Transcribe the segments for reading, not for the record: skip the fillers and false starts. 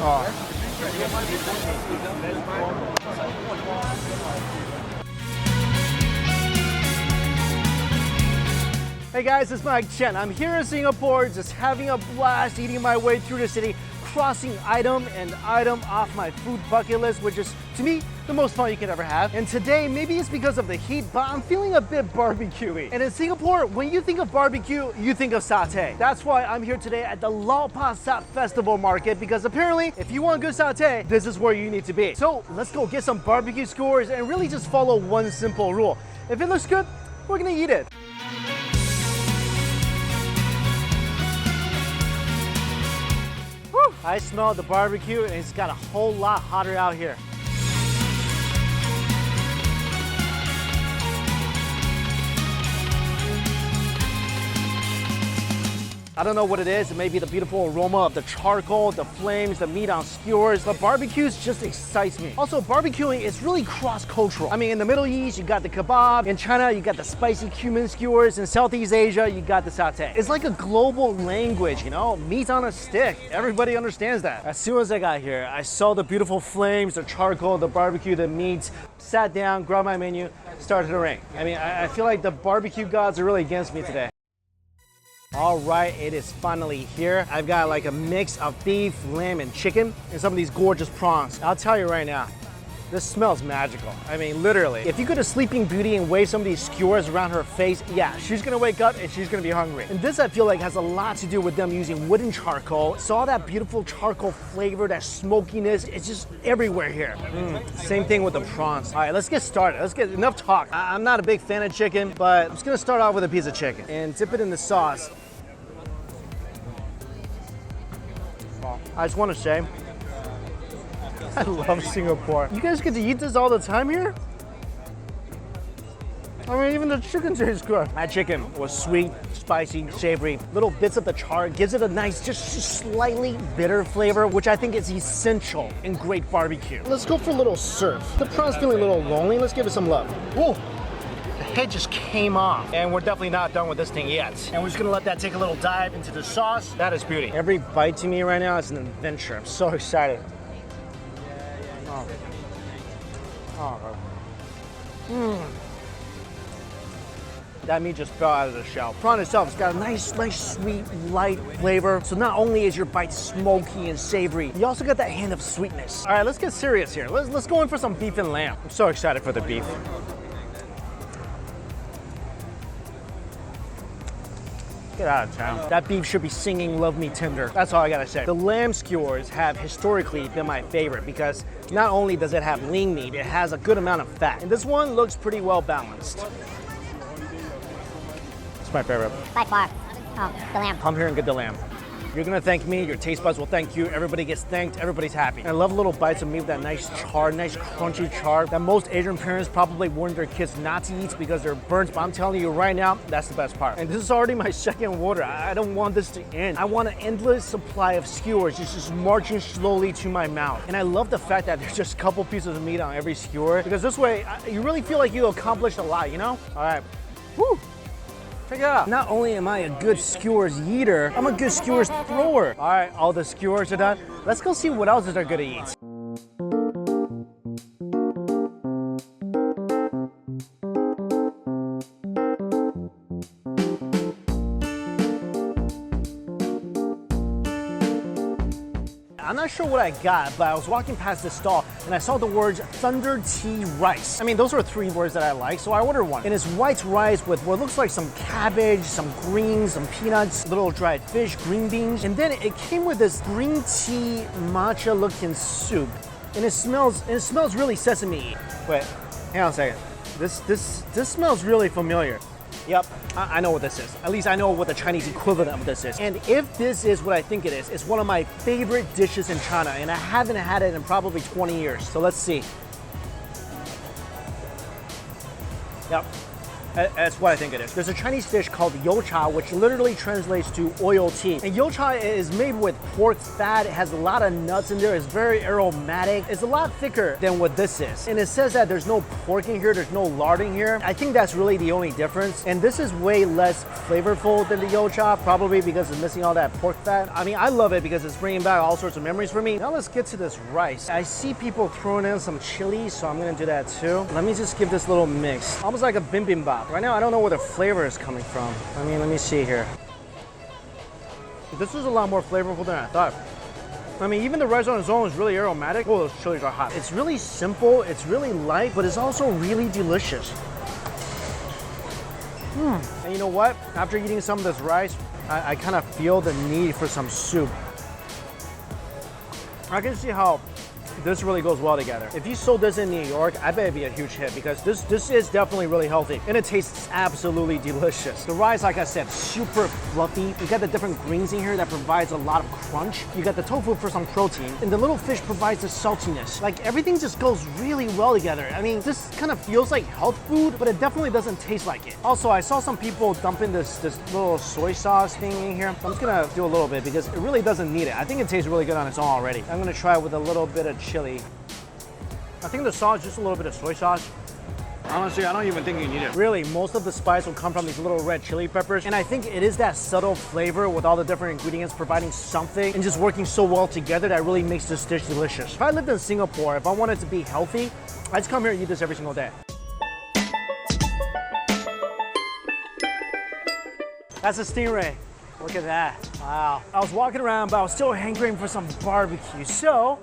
Oh. Hey guys, it's Chen. I'm here in Singapore, just having a blast eating my way through the city, crossing item and item off my food bucket list, which is, to me, the most fun you can ever have. And today, maybe it's because of the heat, but I'm feeling a bit barbecuey. And in Singapore, when you think of barbecue, you think of satay. That's why I'm here today at the Lau Pa Sat Festival Market, because apparently, if you want good satay, this is where you need to be. So let's go get some barbecue skewers and really just follow one simple rule. If it looks good, we're gonna eat it. I smell the barbecue and it's got a whole lot hotter out here. I don't know what it is. It may be the beautiful aroma of the charcoal, the flames, the meat on skewers, but barbecues just excites me. Also, barbecuing is really cross-cultural. I mean, in the Middle East, you got the kebab. In China, you got the spicy cumin skewers. In Southeast Asia, you got the satay. It's like a global language, you know? Meat on a stick. Everybody understands that. As soon as I got here, I saw the beautiful flames, the charcoal, the barbecue, the meat, sat down, grabbed my menu, started to ring. I mean, I feel like the barbecue gods are really against me today. All right, it is finally here. I've got like a mix of beef, lamb, and chicken, and some of these gorgeous prawns. I'll tell you right now, this smells magical. I mean, literally. If you go to Sleeping Beauty and wave some of these skewers around her face, yeah, she's gonna wake up and she's gonna be hungry. And this, I feel like, has a lot to do with them using wooden charcoal. So all that beautiful charcoal flavor, that smokiness, it's just everywhere here. Same thing with the prawns. All right, let's get started. Let's get enough talk. I'm not a big fan of chicken, but I'm just gonna start off with a piece of chicken and dip it in the sauce. I just want to say, I love Singapore. You guys get to eat this all the time here? I mean, even the chicken tastes good. That chicken was sweet, spicy, savory. Little bits of the char gives it a nice, just slightly bitter flavor, which I think is essential in great barbecue. Let's go for a little surf. The prawn's feeling a little lonely. Let's give it some love. Whoa. The head just came off, and we're definitely not done with this thing yet. And we're just gonna let that take a little dive into the sauce. That is beauty. Every bite to me right now is an adventure. I'm so excited. That meat just fell out of the shell. Prawn itself has got a nice, sweet, light flavor. So not only is your bite smoky and savory, you also got that hint of sweetness. All right, let's get serious here. Let's go in for some beef and lamb. I'm so excited for the beef. Get out of town. That beef should be singing Love Me Tender. That's all I gotta say. The lamb skewers have historically been my favorite because not only does it have lean meat, it has a good amount of fat. And this one looks pretty well balanced. It's my favorite. By far. Oh, the lamb. Come here and get the lamb. You're gonna thank me, your taste buds will thank you, everybody gets thanked, everybody's happy. And I love little bites of meat with that nice char, nice crunchy char that most Asian parents probably warn their kids not to eat because they're burnt, but I'm telling you right now, that's the best part. And this is already my second order. I don't want this to end. I want an endless supply of skewers just marching slowly to my mouth. And I love the fact that there's just a couple pieces of meat on every skewer because this way, you really feel like you accomplished a lot, you know? All right, woo! Check it out. Not only am I a good skewers eater, I'm a good skewers thrower. All right, all the skewers are done. Let's go see what else is there good to eat. I'm not sure what I got, but I was walking past this stall and I saw the words Thunder Tea Rice. I mean, those are three words that I like, so I ordered one. And it's white rice with what looks like some cabbage, some greens, some peanuts, little dried fish, green beans. And then it came with this green tea matcha looking soup. And it smells really sesame-y. Wait, hang on a second. This smells really familiar. Yep, I know what this is. At least I know what the Chinese equivalent of this is. And if this is what I think it is, it's one of my favorite dishes in China, and I haven't had it in probably 20 years. So let's see. Yep, That's what I think it is. There's a Chinese dish called youcha, which literally translates to oil tea. And youcha is made with pork fat. It has a lot of nuts in there. It's very aromatic. It's a lot thicker than what this is. And it says that there's no pork in here. There's no lard in here. I think that's really the only difference. And this is way less flavorful than the youcha, probably because it's missing all that pork fat. I mean, I love it because it's bringing back all sorts of memories for me. Now let's get to this rice. I see people throwing in some chili, so I'm gonna do that too. Let me just give this little mix. Almost like a bibimbap. Right now, I don't know where the flavor is coming from. I mean, let me see here. This is a lot more flavorful than I thought. I mean, even the rice on its own is really aromatic. Oh, those chilies are hot. It's really simple, it's really light, but it's also really delicious. And you know what? After eating some of this rice, I kind of feel the need for some soup. I can see how this really goes well together. If you sold this in New York, I bet it'd be a huge hit because this is definitely really healthy and it tastes absolutely delicious. The rice, like I said, super fluffy. You got the different greens in here that provides a lot of crunch. You got the tofu for some protein, and the little fish provides the saltiness. Like everything just goes really well together. I mean, this kind of feels like health food, but it definitely doesn't taste like it. Also, I saw some people dumping this little soy sauce thing in here. I'm just gonna do a little bit because it really doesn't need it. I think it tastes really good on its own already. I'm gonna try it with a little bit of chili. I think the sauce is just a little bit of soy sauce. Honestly, I don't even think you need it. Really, most of the spice will come from these little red chili peppers. And I think it is that subtle flavor with all the different ingredients providing something and just working so well together that really makes this dish delicious. If I lived in Singapore, if I wanted to be healthy, I'd just come here and eat this every single day. That's a stingray. Look at that. Wow. I was walking around, but I was still hankering for some barbecue. So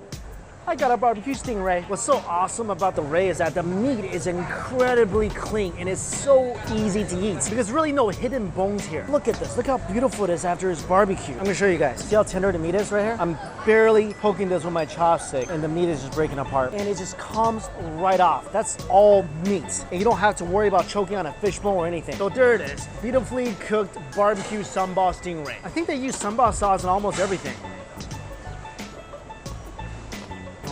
I got a barbecue stingray. What's so awesome about the ray is that the meat is incredibly clean and it's so easy to eat. There's really no hidden bones here. Look at this. Look how beautiful it is after it's barbecued. I'm gonna show you guys. See how tender the meat is right here? I'm barely poking this with my chopstick and the meat is just breaking apart. And it just comes right off. That's all meat. And you don't have to worry about choking on a fishbone or anything. So there it is. Beautifully cooked barbecue sambal stingray. I think they use sambal sauce in almost everything.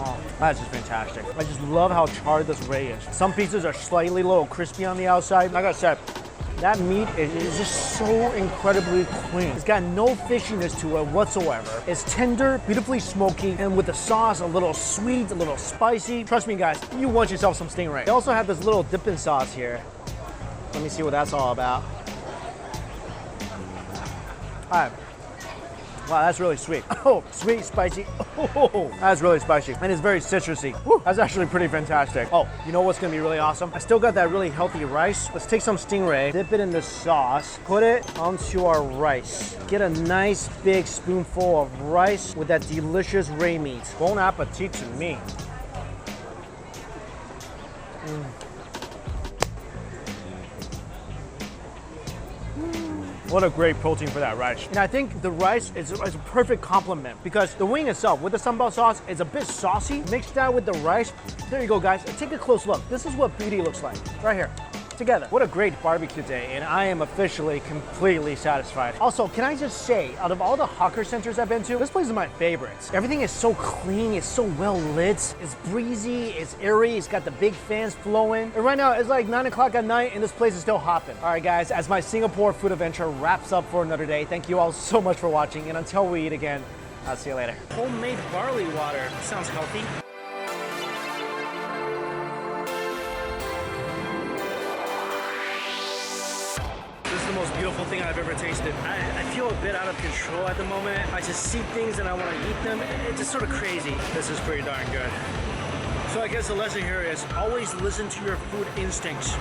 Oh, that's just fantastic. I just love how charred this ray is. Some pieces are slightly a little crispy on the outside. Like I said, that meat is just so incredibly clean. It's got no fishiness to it whatsoever. It's tender, beautifully smoky, and with the sauce, a little sweet, a little spicy. Trust me, guys, you want yourself some stingray. They also have this little dipping sauce here. Let me see what that's all about. All right. Wow, that's really sweet. Oh, sweet, spicy. Oh, that's really spicy. And it's very citrusy. Woo, that's actually pretty fantastic. Oh, you know what's gonna be really awesome? I still got that really healthy rice. Let's take some stingray, dip it in the sauce, put it onto our rice. Get a nice big spoonful of rice with that delicious ray meat. Bon appetit to me. What a great protein for that rice. And I think the rice is a perfect complement because the wing itself with the sambal sauce is a bit saucy. Mix that with the rice. There you go, guys. Take a close look. This is what beauty looks like right here. Together. What a great barbecue day, and I am officially completely satisfied. Also, can I just say, out of all the hawker centers I've been to, this place is my favorite. Everything is so clean, it's so well lit, it's breezy, it's airy, it's got the big fans flowing. And right now, it's like 9 o'clock at night, and this place is still hopping. All right, guys, as my Singapore food adventure wraps up for another day, thank you all so much for watching, and until we eat again, I'll see you later. Homemade barley water. Sounds healthy. This is the most beautiful thing I've ever tasted. I feel a bit out of control at the moment. I just see things and I want to eat them. It's just sort of crazy. This is pretty darn good. So I guess the lesson here is always listen to your food instincts.